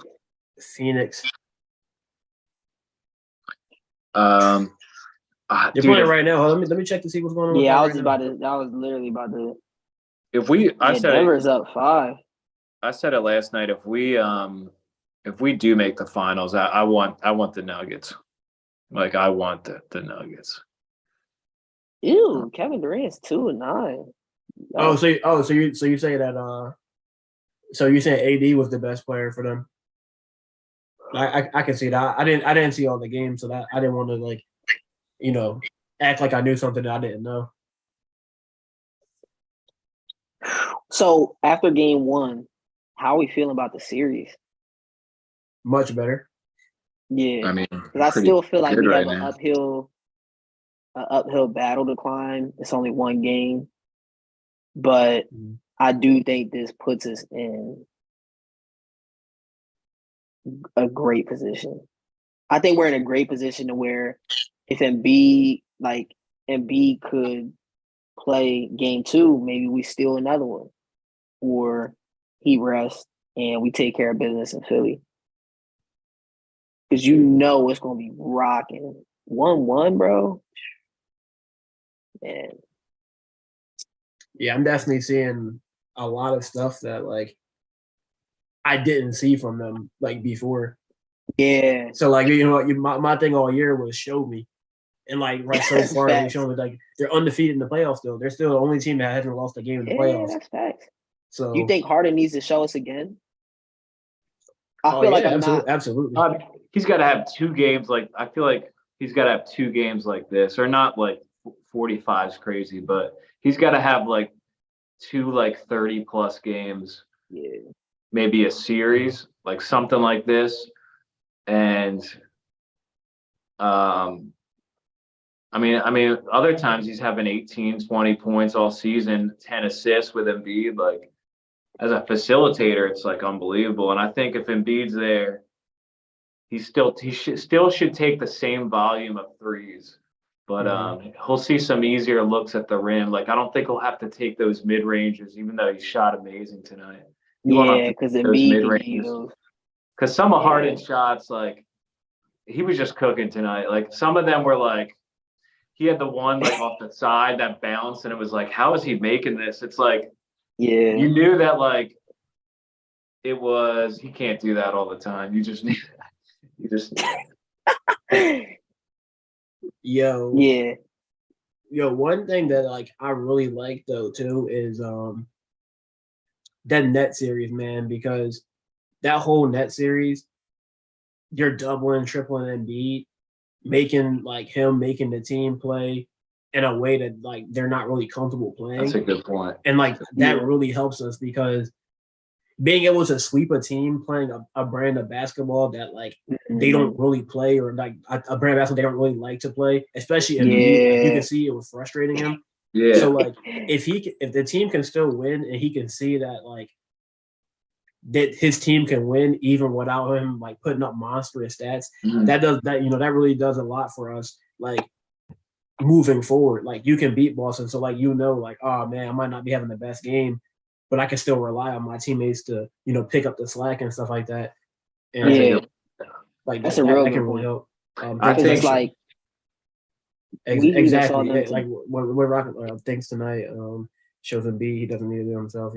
Phoenix. You're playing right now. Let me check to see what's going on. Yeah, I was literally about to. Denver's up 5. I said it last night. If we do make the finals, I want the Nuggets. Like I want the Nuggets. Ew, Kevin Durant's 2-9. So you say that so you saying AD was the best player for them? I can see that. I didn't see all the games, so that I didn't want to act like I knew something that I didn't know. So after game 1, how are we feeling about the series? Much better. Yeah, I mean, I still feel like we have right an uphill battle to climb. It's only one game, but I do think this puts us in a great position. I think we're in a great position to where if Embiid could play game 2, maybe we steal another one, or he rests and we take care of business in Philly. Because it's going to be rocking. 1-1, bro. Man. Yeah, I'm definitely seeing a lot of stuff that, like, I didn't see from them, like, before. Yeah. So, like, my thing all year was show me. And, like, right so far, they show me, like, they're undefeated in the playoffs, though. They're still the only team that hasn't lost a game in the playoffs. Yeah, that's facts. So, you think Harden needs to show us again? I feel like absolutely. He's got to have 2 games. Like I feel like he's got to have 2 games like this, or not like 45's crazy, but he's got to have like 2 like 30+ games. Yeah. Maybe a series, like something like this, and I mean, other times he's having 18, 20 points all season, 10 assists with Embiid. Like, as a facilitator, it's like unbelievable. And I think if Embiid's there, he still should take the same volume of threes, but he'll see some easier looks at the rim. Like, I don't think he'll have to take those mid ranges, even though he shot amazing tonight. Yeah, because Embiid can give you those. Because some of Harden's shots, like, he was just cooking tonight. Like, some of them were like, he had the one like off the side that bounced, and it was like, how is he making this? It's like, you knew that like it was. He can't do that all the time. You just need. Yo. One thing that like I really like though too is that net series, man, because that whole net series, you're doubling, tripling Embiid, making the team play in a way that like they're not really comfortable playing. That's a good point. And like that really helps us because being able to sweep a team playing a brand of basketball that like they don't really play, or like a brand of basketball they don't really like to play, especially Embiid, like, you can see it was frustrating him. Yeah. So like if the team can still win and he can see that like that his team can win even without him like putting up monstrous stats. That really does a lot for us. Like moving forward, like you can beat Boston. So like, like, oh man, I might not be having the best game, but I can still rely on my teammates to, pick up the slack and stuff like that. And like that's a real that good can really point. help. I think it's like exactly. Yeah, like we're rocking things tonight. Shows him B. He doesn't need to do himself.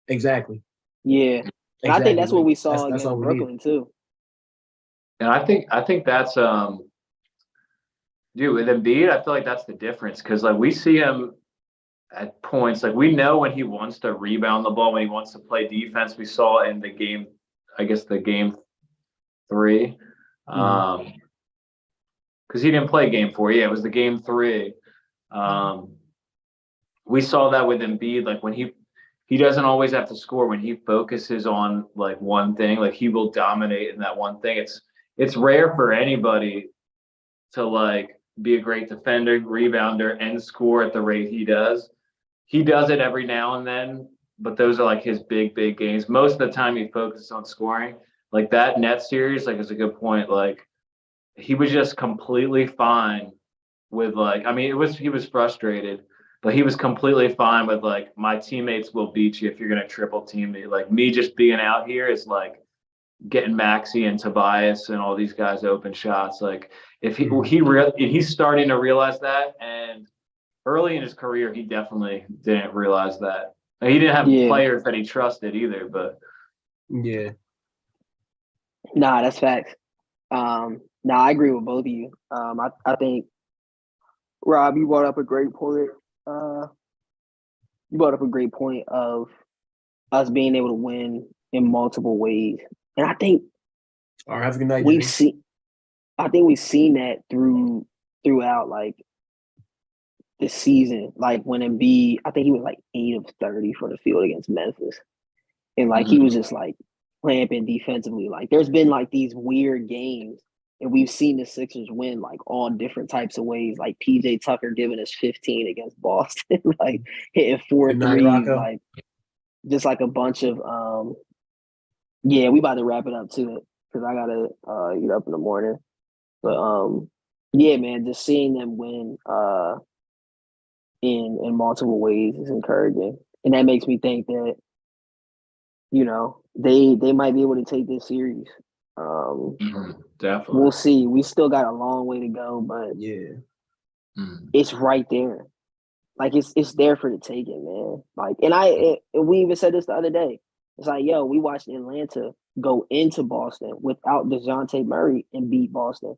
Exactly. Yeah. And I think that's what we saw that's against Brooklyn too. And I think that's dude, with Embiid, I feel like that's the difference because like we see him at points, like we know when he wants to rebound the ball, when he wants to play defense. We saw in the game, I guess the game 3. Because he didn't play game 4. Yeah, it was the game 3. We saw that with Embiid, like when he doesn't always have to score. When he focuses on like one thing, like he will dominate in that one thing. It's rare for anybody to like be a great defender, rebounder, and score at the rate he does. He does it every now and then, but those are like his big games. Most of the time he focuses on scoring. Like that Nets series, like is a good point. Like he was just completely fine with like, I mean, he was frustrated, but he was completely fine with like, my teammates will beat you if you're going to triple team me. Like me just being out here is like getting Maxey and Tobias and all these guys open shots. Like if he's starting to realize that, and early in his career, he definitely didn't realize that. He didn't have players that he trusted either, but yeah. Nah, that's facts. I agree with both of you. I think Rob, you brought up a great point. You brought up a great point of us being able to win in multiple ways, and I think all right, have a good night. We've seen that throughout like the season. Like when Embiid, I think he was like 8 of 30 for the field against Memphis, and like he was just like clamping defensively. Like there's been like these weird games. And we've seen the Sixers win like all different types of ways, like PJ Tucker giving us 15 against Boston, like hitting 4 threes, like just like a bunch of we about to wrap it up too because I gotta get up in the morning. But man, just seeing them win in multiple ways is encouraging. And that makes me think that, they might be able to take this series. Definitely. We'll see. We still got a long way to go, but it's right there. Like it's there for the taking, man. Like, and we even said this the other day. It's like, yo, we watched Atlanta go into Boston without DeJounte Murray and beat Boston.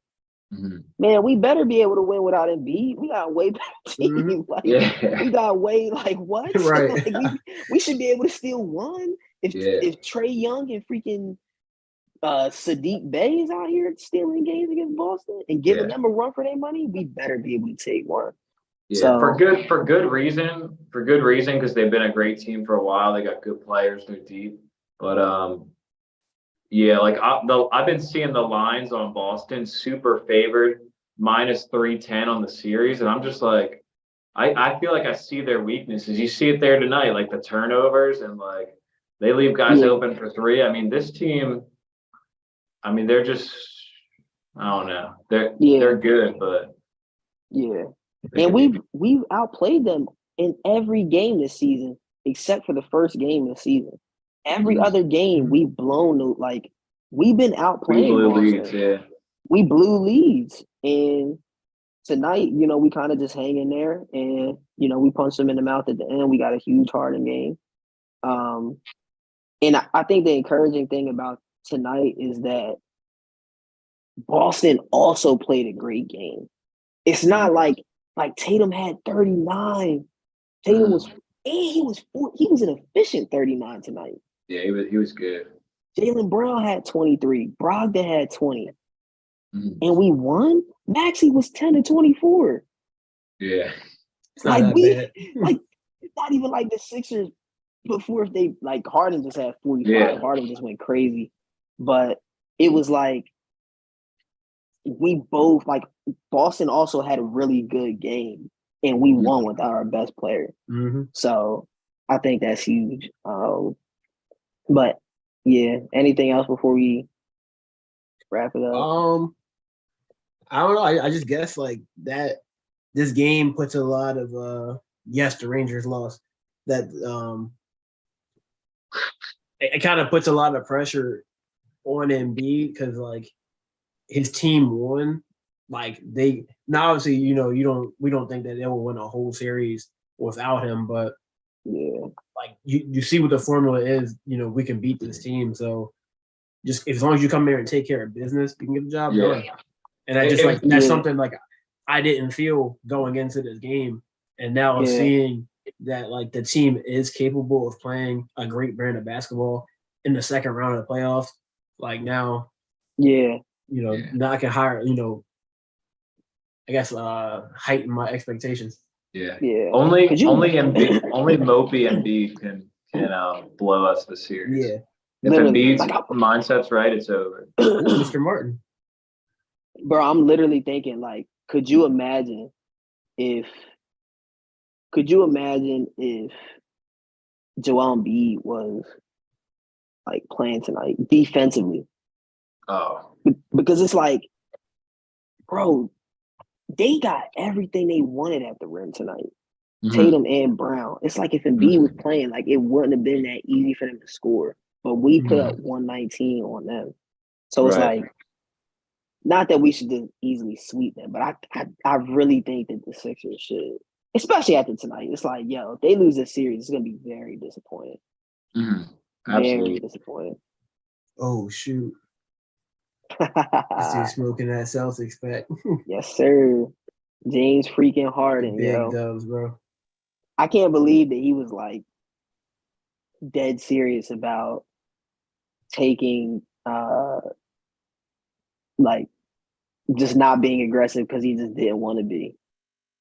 Man, we better be able to win without Embiid. We got a way better team. We got way like what? Right. Like, we should be able to steal one. If Trey Young and freaking Sadiq Bey is out here stealing games against Boston and giving them a run for their money, we better be able to take one. Yeah, so, for good reason, because they've been a great team for a while. They got good players, they're deep. But like I've been seeing the lines on Boston super favored, -310 on the series, and I'm just like, I feel like I see their weaknesses. You see it there tonight, like the turnovers and like they leave guys open for 3. I mean, this team. I mean, they're just, I don't know. They're good, but and we've outplayed them in every game this season except for the first game of the season. Every other game we've blown like we've been outplaying Boston. We blew leads, and tonight, we kind of just hang in there, and we punched them in the mouth at the end. We got a huge Harden game, and I think the encouraging thing about tonight is that Boston also played a great game. It's not like Tatum had 39. Tatum was he was an efficient 39 tonight. Yeah, he was good. Jaylen Brown had 23. Brogdon had 20. And we won. Maxey was 10 to 24. Yeah. It's not that bad. It's not even like the Sixers before, if they like Harden just had 45. Yeah. Harden just went crazy. But it was like we both like Boston also had a really good game and we won without our best player. So I think that's huge. But Yeah. Anything else before we wrap it up? I don't know. I just guess like that this game puts a lot of yes, the Rangers lost. That it kind of puts a lot of pressure on Embiid because like his team won. Like they now obviously, we don't think that they will win a whole series without him, but Yeah. like you see what the formula is, we can beat this team. So just as long as you come there and take care of business, you can get the job done. And I just like that's something like I didn't feel going into this game. And now seeing that like the team is capable of playing a great brand of basketball in the second round of the playoffs, like now, now I can hire, I guess heighten my expectations. Yeah. Yeah. Only Embiid, only Mopey Embiid can blow us the series. Yeah. If Embiid's mindset's right, it's over. Mr. Martin. Bro, I'm literally thinking like, could you imagine if Joel Embiid was like playing tonight defensively? Oh. Because it's like, bro, they got everything they wanted at the rim tonight. Mm-hmm. Tatum and Brown. It's like if Embiid was playing, like it wouldn't have been that easy for them to score. But we put up 119 on them. So it's like, not that we should just easily sweep them, but I really think that the Sixers should, especially after tonight. It's like, yo, if they lose this series, it's gonna be very disappointing. Mm-hmm. Absolutely. Very disappointing. Oh shoot. This dude smoking that Celtics pack. Yes, sir. James freaking Harden, big dubs, bro. I can't believe that he was like dead serious about taking like just not being aggressive because he just didn't want to be.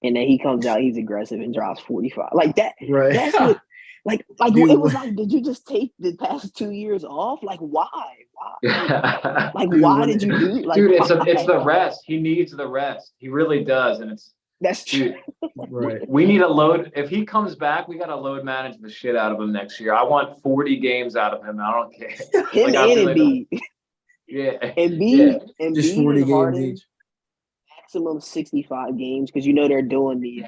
And then he comes out, he's aggressive and drops 45. Like that. Right. That's what like dude, it was like, did you just take the past 2 years off? Like why? Like dude, why did you do like dude, it's the rest. He needs the rest. He really does. And that's true. Right. We need a load. If he comes back, we got to load manage the shit out of him next year. I want 40 games out of him. I don't care. Him and Embiid. Yeah. Embiid just 40 games each. Maximum 65 games because they're doing the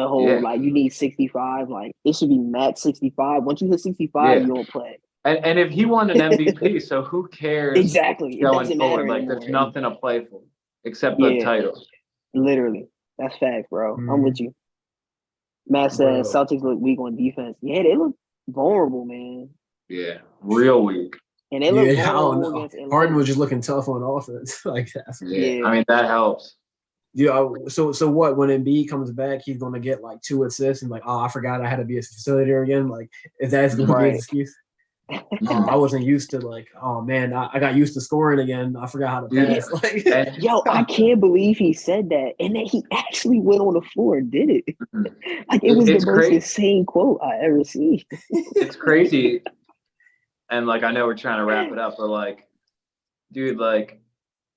whole like you need 65. Like it should be max 65. Once you hit 65, you don't play. And if he won an MVP, so who cares? Exactly. It doesn't matter like anymore. There's nothing to play for except the title. Literally. That's fact, bro. I'm with you. Matt said Celtics look weak on defense. Yeah, they look vulnerable, man. Yeah, real weak. And they look vulnerable against Atlanta. Harden was just looking tough on offense. Like that. Yeah, I mean that helps. Yeah. So what? When Embiid comes back, he's gonna get like 2 assists and like, I forgot I had to be a facilitator again. Like, if that's gonna be an excuse. I wasn't used to like, oh man, I got used to scoring again. I forgot how to pass. Yeah. Like, yo, I can't believe he said that, and then he actually went on the floor and did it. Like it was the most insane quote I ever seen. It's crazy, and like I know we're trying to wrap it up, but like, dude, like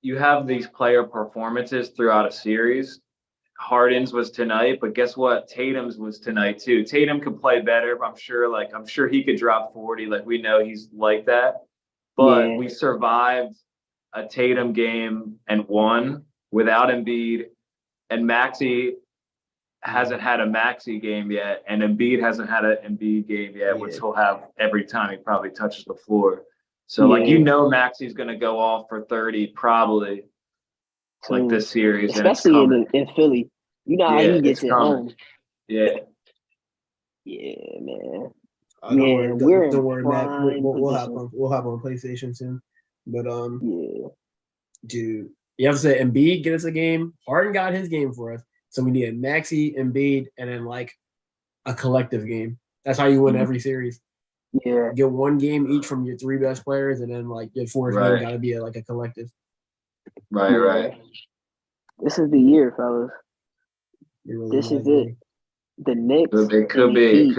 you have these player performances throughout a series. Harden's was tonight, but guess what? Tatum's was tonight too. Tatum could play better. I'm sure he could drop 40. Like we know he's like that. But we survived a Tatum game and won without Embiid. And Maxey hasn't had a Maxey game yet, and Embiid hasn't had an Embiid game yet, which he'll have every time he probably touches the floor. So like Maxey's gonna go off for 30 probably. Like this series, especially in Philly, how he gets it home. Yeah, man. Don't worry, Matt. We'll have on PlayStation soon. But dude, you have to say Embiid get us a game. Harden got his game for us, so we need a Maxey, Embiid, and then like a collective game. That's how you win every series. Yeah, get 1 game each from your 3 best players, and then like your 4th game got to be like a collective. Right. This is the year, fellas. This is it. The Knicks. It could be.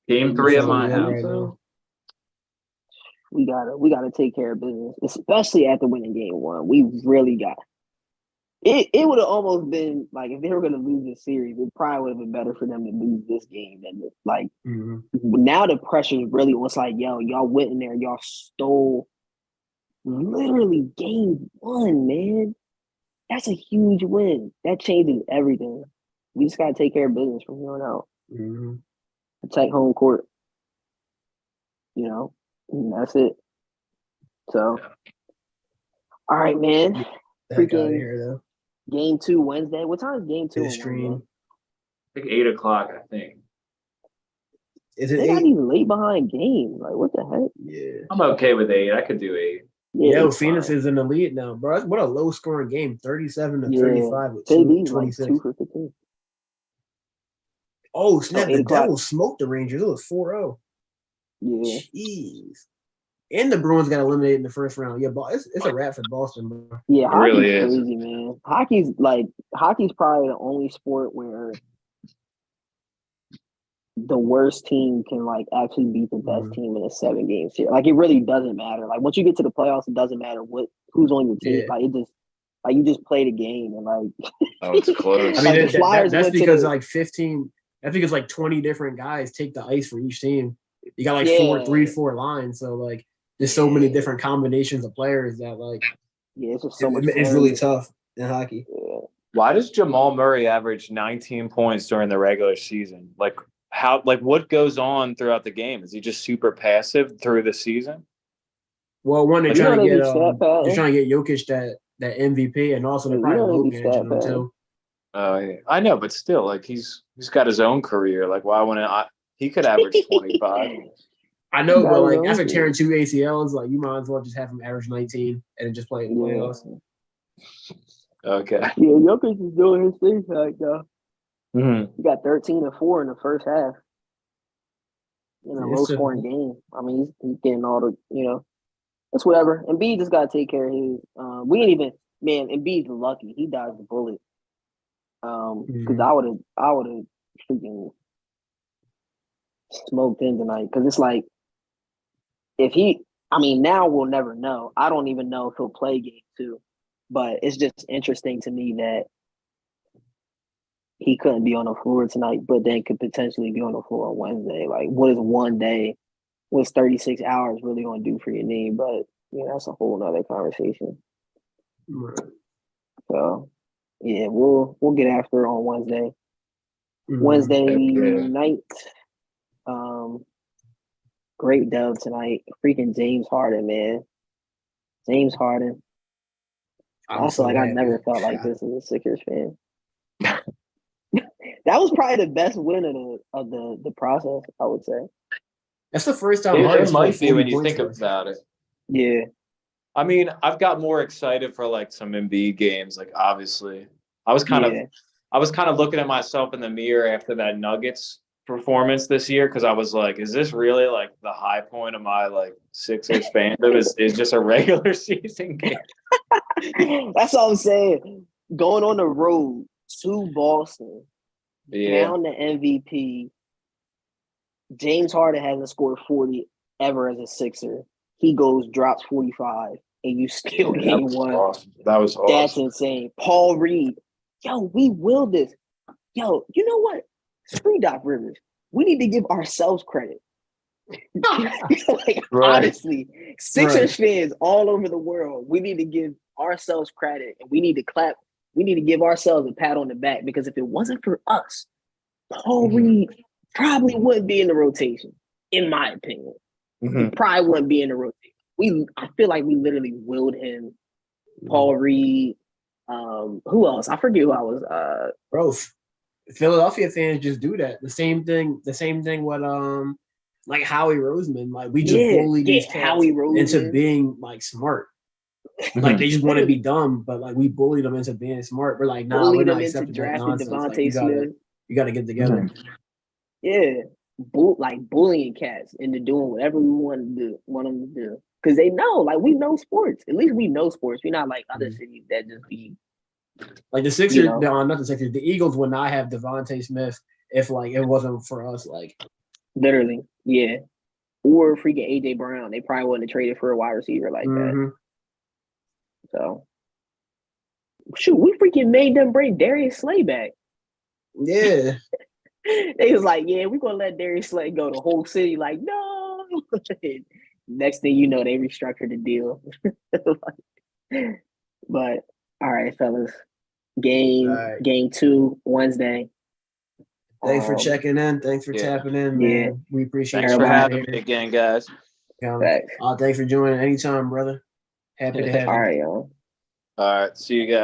Game 3 at my house. Right, we gotta take care of business, especially after winning game 1. We really got. It would have almost been like if they were going to lose this series, it probably would have been better for them to lose this game than like. Now the pressure really was like, yo, y'all went in there, y'all stole literally game 1, man. That's a huge win. That changes everything. We just got to take care of business from here on out. Protect home court. You know, and that's it. So, all right, man. Freaking here, though. Game 2 Wednesday. What time is game 2? Stream. Like 8:00, I think. Is it they 8? got even late behind game. Like, what the heck? Yeah. I'm okay with 8. I could do 8. Yeah, Phoenix is in the lead now, bro. What a low scoring game. 37-35 with 2:26. Like 2 for 15. Oh, snap. The Devils smoked the Rangers. It was 4-0. Yeah. Jeez. And the Bruins got eliminated in the first round. Yeah, it's a wrap for Boston, bro. Yeah, hockey's really is crazy, man. Hockey's probably the only sport where the worst team can like actually beat the best team in a 7-game series. Like, it really doesn't matter. Like, once you get to the playoffs, it doesn't matter who's on your team. Yeah. Like, you just play the game and like. Oh, it's close. I mean, that's because like 15. I think it's like 20 different guys take the ice for each team. You got like 4 lines, so like there's so many different combinations of players that like. Yeah, it's just so much. It's really tough in hockey. Yeah. Why does Jamal Murray average 19 points during the regular season? Like what goes on throughout the game? Is he just super passive through the season? Well, one, they're trying to get Jokic that MVP, and also they're probably low managing him too. Oh, yeah. I know, but still, like he's got his own career. Like, why wouldn't he could average 25? I know, but like after tearing 2 ACLs, like you might as well just have him average 19 and just play in the playoffs. Okay. Yeah, Jokic is doing his thing like Mm-hmm. He got 13 and 4 in the first half. In a low-scoring game. I mean, he's getting all the, it's whatever. Embiid just got to take care of his. We ain't even, man, Embiid's lucky. He dodged the bullet. Because I would have freaking smoked him tonight. Because it's like, now we'll never know. I don't even know if he'll play game 2. But it's just interesting to me that he couldn't be on the floor tonight, but then could potentially be on the floor on Wednesday. Like, what is one day, what's 36 hours really going to do for your knee? But, that's a whole nother conversation. Right. So, yeah, we'll get after it on Wednesday. Wednesday night, great dub tonight. Freaking James Harden, man. James Harden. I feel like I never felt like this as a Sixers fan. That was probably the best win of the process, I would say. That's the first time it might be when you think about it. Yeah. I mean, I've got more excited for like some Embiid games. Like, obviously, I was kind of looking at myself in the mirror after that Nuggets performance this year because I was like, is this really like the high point of my like Sixers fandom? Is just a regular season game? That's all I'm saying. Going on the road to Boston, down the MVP. James Harden hasn't scored 40 ever as a Sixer. He drops 45, and you still game 1. Awesome. That was awesome. That's insane. Paul Reed. Yo, we will this. Yo, you know what? Screw Doc Rivers. We need to give ourselves credit. Honestly, Sixers fans all over the world, we need to give ourselves credit, and we need to clap. We need to give ourselves a pat on the back, because if it wasn't for us, Paul Reed probably wouldn't be in the rotation, in my opinion. He probably wouldn't be in the rotation. I feel like we literally willed him. Paul Reed. Who else? I forget who I was. Bro, Philadelphia fans just do that. The same thing with like Howie Roseman. Like, we just bully these cats into being like smart. Like, they just want to be dumb, but like we bullied them into being smart. We're like, nah, we're not accepting that nonsense. Like, you gotta get together. Yeah. Bullying cats into doing whatever we want them to do. Because they know, like, we know sports. At least we know sports. We're not like other cities that just be like the Sixers. Not the Sixers. The Eagles would not have Devontae Smith if like it wasn't for us. Like, literally, yeah. Or freaking AJ Brown. They probably wouldn't have traded for a wide receiver like that. So, shoot, we freaking made them bring Darius Slay back. Yeah. They was like, yeah, we're gonna let Darius Slay go. The whole city, like, no. Next thing you know, they restructured the deal. But all right, fellas. Game 2, Wednesday. Thanks for checking in. Thanks for tapping in, man. Yeah. We appreciate Thanks for having me again, guys. Thanks for joining anytime, brother. Happy to have you. All right, y'all. All right. See you guys.